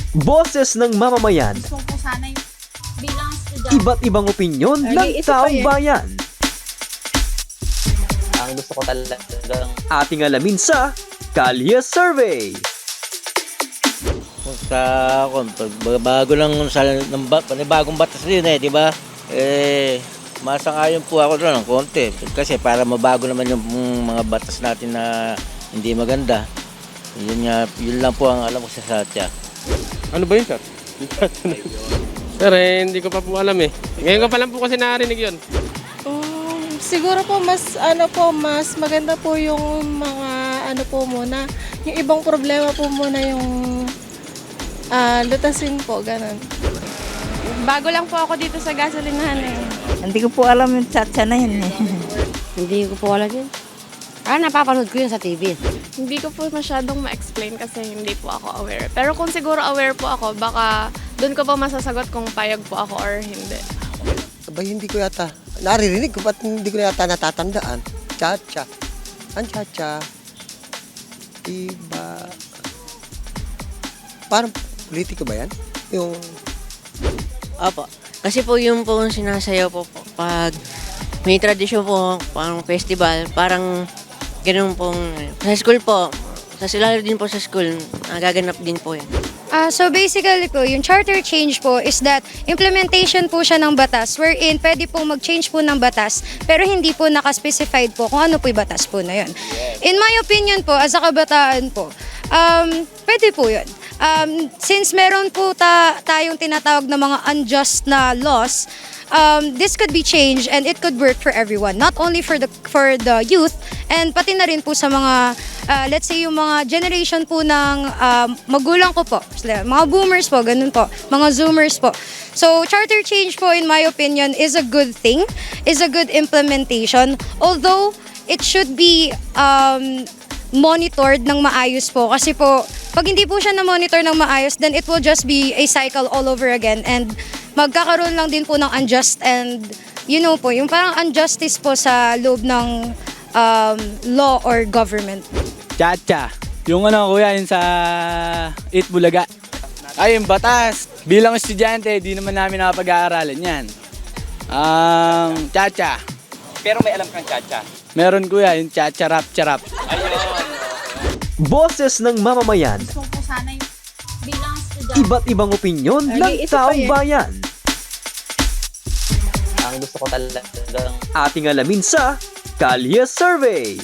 Boses ng mamamayan, Gusto ko sana yung bilang estudyante. iba't ibang opinyon ng taong bayan. Ang gusto ko talagang Ating alamin sa Kalye Survey. Bago lang sa bagong batas din di ba? Masang-ayon po ako doon ng konti. Kasi para mabago naman yung mga batas natin na hindi maganda. Yun lang po ang alam ko sa Satya. Ano ba yun, sir? Sir, hindi ko pa po alam eh. Ngayon ko pa lang po kasi narinig yun. Siguro po mas maganda po yung mga muna, yung ibang problema po muna yung lutasin po, ganun. Bago lang po ako dito sa gasolinahan eh. Hindi ko po alam yung Chacha na yun eh. Hindi ko po alam yun. Napapanood ko yun sa TV. Hindi ko po masyadong ma-explain kasi hindi po ako aware. Pero kung siguro aware po ako, baka doon ko po masasagot kung payag po ako or hindi. Abay, hindi ko yata. Naririnig ko, ba't hindi ko yata natatandaan? Chacha. Ang Chacha. Iba. Parang politiko ba yan? Yung... Opo. Kasi po yung po sinasayaw po pag may tradisyon po, parang festival, parang ganun pong sa school po, lalo din po sa school, nagaganap din po yan. So basically po, yung charter change po is that implementation po siya ng batas wherein pwede pong mag-change po ng batas pero hindi po nakaspecified po kung ano po yung batas po na yun. In my opinion po, as a kabataan po, pwede po yun. Since meron po tayong tinatawag na mga unjust na laws, this could be changed and it could work for everyone, not only for the youth and pati na rin po sa mga let's say yung mga generation po ng magulang ko po, mga boomers po, ganun po, mga zoomers po. So charter change po in my opinion is a good thing, is a good implementation, although it should be monitored ng maayos po kasi po pag hindi po siya na-monitor ng maayos, then it will just be a cycle all over again and magkakaroon lang din po ng unjust and po, yung parang injustice po sa loob ng law or government. Chacha. Yung kuya, yun sa Itbulaga. Ay, yung batas. Bilang estudyante, di naman namin nakapag-aaralan yan. Chacha. pero may alam kang Chacha. Meron kuya, yung Chacha rap. Boses ng mamamayan, Gusto ko sana yung bilang estudyante. iba't ibang opinyon ng taong bayan. Ang gusto ko talagang Ating alamin sa Kalye Survey.